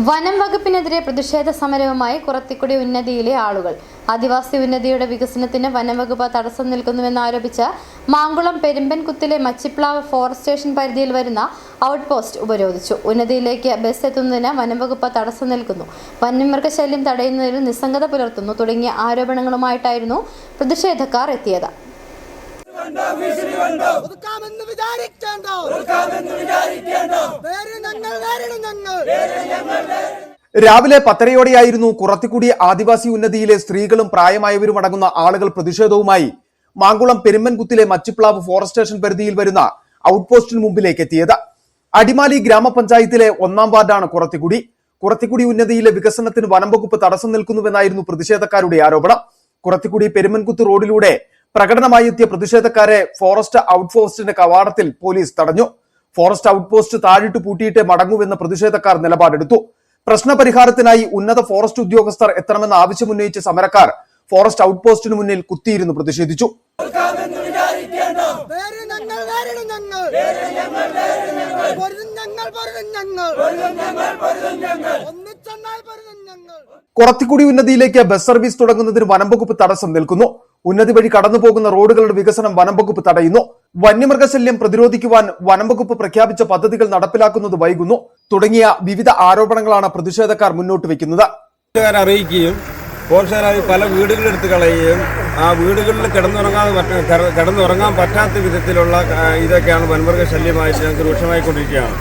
വനം വകുപ്പിനെതിരെ പ്രതിഷേധ സമരവുമായി കുറത്തിക്കുടി ഉന്നതിയിലെ ആളുകൾ. ആദിവാസി ഉന്നതിയുടെ വികസനത്തിന് വനം വകുപ്പ് തടസ്സം നിൽക്കുന്നുവെന്നാരോപിച്ച് മാങ്കുളം പെരുമ്പൻകുത്തിലെ മച്ചിപ്ലാവ് ഫോറസ്റ്റ് സ്റ്റേഷൻ പരിധിയിൽ വരുന്ന ഔട്ട് പോസ്റ്റ് ഉപരോധിച്ചു. ഉന്നതിയിലേക്ക് ബസ് എത്തുന്നതിന് വനം വകുപ്പ് തടസ്സം നിൽക്കുന്നു, വന്യമൃഗശല്യം തടയുന്നതിൽ നിസ്സംഗത പുലർത്തുന്നു തുടങ്ങിയ ആരോപണങ്ങളുമായിട്ടായിരുന്നു പ്രതിഷേധക്കാർ എത്തിയത്. രാവിലെ 10:30യോടെയായിരുന്നു കുറത്തിക്കുടി ആദിവാസി ഉന്നതിയിലെ സ്ത്രീകളും പ്രായമായവരും അടങ്ങുന്ന ആളുകൾ പ്രതിഷേധവുമായി മാങ്കുളം പെരുമ്പൻകുത്തിലെ മച്ചിപ്ലാവ് ഫോറസ്റ്റ് സ്റ്റേഷൻ പരിധിയിൽ വരുന്ന ഔട്ട് പോസ്റ്റിന് മുമ്പിലേക്ക് എത്തിയത്. അടിമാലി ഗ്രാമപഞ്ചായത്തിലെ 1-ാം വാർഡാണ് കുറത്തിക്കുടി. കുറത്തിക്കുടി ഉന്നതിയിലെ വികസനത്തിന് വനം വകുപ്പ് തടസ്സം നിൽക്കുന്നുവെന്നായിരുന്നു പ്രതിഷേധക്കാരുടെ ആരോപണം. കുറത്തിക്കുടി പെരുമ്പൻകുത്ത് റോഡിലൂടെ പ്രകടനമായി എത്തിയ പ്രതിഷേധക്കാരെ ഫോറസ്റ്റ് ഔട്ട് പോസ്റ്റിന്റെ കവാടത്തിൽ പോലീസ് തടഞ്ഞു. ഫോറസ്റ്റ് ഔട്ട് പോസ്റ്റ് താഴിട്ട് പൂട്ടിയിട്ട് മടങ്ങുവെന്ന് പ്രതിഷേധക്കാർ നിലപാടെടുത്തു. പ്രശ്നപരിഹാരത്തിനായി ഉന്നത ഫോറസ്റ്റ് ഉദ്യോഗസ്ഥർ എത്തണമെന്ന ആവശ്യമുന്നയിച്ച സമരക്കാർ ഫോറസ്റ്റ് ഔട്ട് പോസ്റ്റിന് മുന്നിൽ കുത്തിയിരുന്നു പ്രതിഷേധിച്ചു. കുറത്തിക്കുടി ഉന്നതിയിലേക്ക് ബസ് സർവീസ് തുടങ്ങുന്നതിന് വനം വകുപ്പ് തടസ്സം നിൽക്കുന്നു. ഉന്നതി വഴി കടന്നു പോകുന്ന റോഡുകളുടെ വികസനം വനം വകുപ്പ് തടയുന്നു. വന്യമൃഗശല്യം പ്രതിരോധിക്കുവാൻ വനം വകുപ്പ് പ്രഖ്യാപിച്ച പദ്ധതികൾ നടപ്പിലാക്കുന്നത് വൈകുന്നു തുടങ്ങിയ വിവിധ ആരോപണങ്ങളാണ് പ്രതിഷേധക്കാർ മുന്നോട്ട് വെക്കുന്നത്. അറിയിക്കുകയും ഫോറസ്റ്റുകാരായി പല വീടുകളെടുത്ത് കളയുകയും ആ വീടുകളിൽ കിടന്നുറങ്ങാൻ പറ്റാത്ത വിധത്തിലുള്ള ഇതൊക്കെയാണ് വന്യമൃഗശല്യമായിട്ട് ഞങ്ങൾക്ക് രൂക്ഷമായിക്കൊണ്ടിരിക്കുകയാണ്.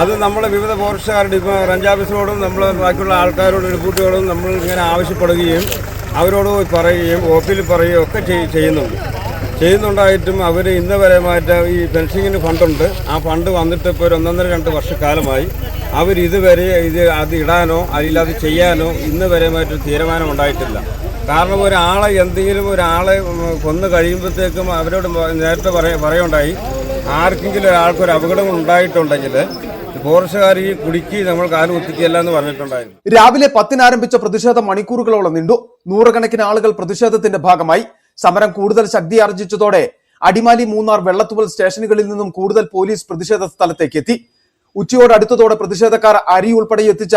അത് നമ്മൾ വിവിധ ഫോറസ്റ്റുകാരുടെ ഇപ്പോൾ റേഞ്ച് ഓഫീസറോടും നമ്മൾ ബാക്കിയുള്ള ആൾക്കാരോടും ഡെപ്യൂട്ടിയോടും നമ്മൾ ഇങ്ങനെ ആവശ്യപ്പെടുകയും അവരോട് പറയുകയും ഓഫീസിൽ പറയുകയും ഒക്കെ ചെയ്യുന്നുണ്ടായിട്ടും അവർ ഇന്ന് വരെയായിട്ട് ഈ പെൻഷനിങ്ങിന് ഫണ്ടുണ്ട്. ആ ഫണ്ട് വന്നിട്ട് ഇപ്പോൾ ഒരു 1.5-2 വർഷക്കാലമായി അവരിതുവരെ അത് ഇടാനോ അതിലത് ചെയ്യാനോ ഇന്ന് വരെയായിട്ട് തീരുമാനം ഉണ്ടായിട്ടില്ല. കാരണം ഒരാളെ കൊന്നു കഴിയുമ്പോഴത്തേക്കും അവരോട് നേരത്തെ പറയുണ്ടായി ആർക്കെങ്കിലും ഒരാൾക്കൊരു അപകടം ഉണ്ടായിട്ടുണ്ടെങ്കിൽ ഫോറസ്റ്റുകാർ ഈ കുടുക്കി നമ്മൾ കാലുകുത്തിക്കല്ല എന്ന് പറഞ്ഞിട്ടുണ്ടായിരുന്നു. രാവിലെ 10-ന് ആരംഭിച്ച പ്രതിഷേധം മണിക്കൂറുകളോളം നീണ്ടു. നൂറുകണക്കിന് ആളുകൾ പ്രതിഷേധത്തിന്റെ ഭാഗമായി. സമരം കൂടുതൽ ശക്തിയാർജിച്ചതോടെ അടിമാലി, മൂന്നാർ, വെള്ളത്തുവൽ സ്റ്റേഷനുകളിൽ നിന്നും കൂടുതൽ പോലീസ് പ്രതിഷേധ സ്ഥലത്തേക്ക് എത്തി. ഉച്ചയോട് അടുത്തതോടെ പ്രതിഷേധക്കാർ അരി ഉൾപ്പെടെ എത്തിച്ച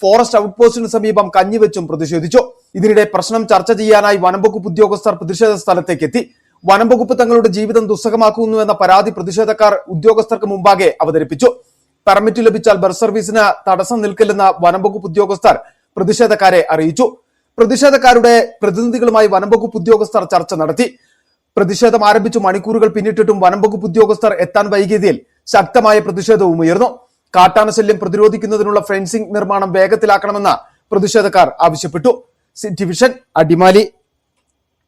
ഫോറസ്റ്റ് ഔട്ട് പോസ്റ്റിന് സമീപം കഞ്ഞിവെച്ചും പ്രതിഷേധിച്ചു. ഇതിനിടെ പ്രശ്നം ചർച്ച ചെയ്യാനായി വനംവകുപ്പ് ഉദ്യോഗസ്ഥർ പ്രതിഷേധ സ്ഥലത്തേക്ക് എത്തി. വനംവകുപ്പ് തങ്ങളുടെ ജീവിതം ദുസ്സഹമാക്കുന്നുവെന്ന പരാതി പ്രതിഷേധക്കാർ ഉദ്യോഗസ്ഥർക്ക് മുമ്പാകെ അവതരിപ്പിച്ചു. പെർമിറ്റ് ലഭിച്ചാൽ ബസ് സർവീസിന് തടസ്സം നിൽക്കില്ലെന്ന് വനംവകുപ്പ് ഉദ്യോഗസ്ഥർ പ്രതിഷേധക്കാരെ അറിയിച്ചു. പ്രതിഷേധക്കാരുടെ പ്രതിനിധികളുമായി വനംവകുപ്പ് ഉദ്യോഗസ്ഥർ ചർച്ച നടത്തി. പ്രതിഷേധം ആരംഭിച്ചു മണിക്കൂറുകൾ പിന്നിട്ടിട്ടും വനംവകുപ്പ് ഉദ്യോഗസ്ഥർ എത്താൻ വൈകിയതിൽ ശക്തമായ പ്രതിഷേധവും ഉയർന്നു. കാട്ടാനശല്യം പ്രതിരോധിക്കുന്നതിനുള്ള ഫെൻസിംഗ് നിർമ്മാണം വേഗത്തിലാക്കണമെന്ന് പ്രതിഷേധക്കാർ ആവശ്യപ്പെട്ടു. City vision, Adimali.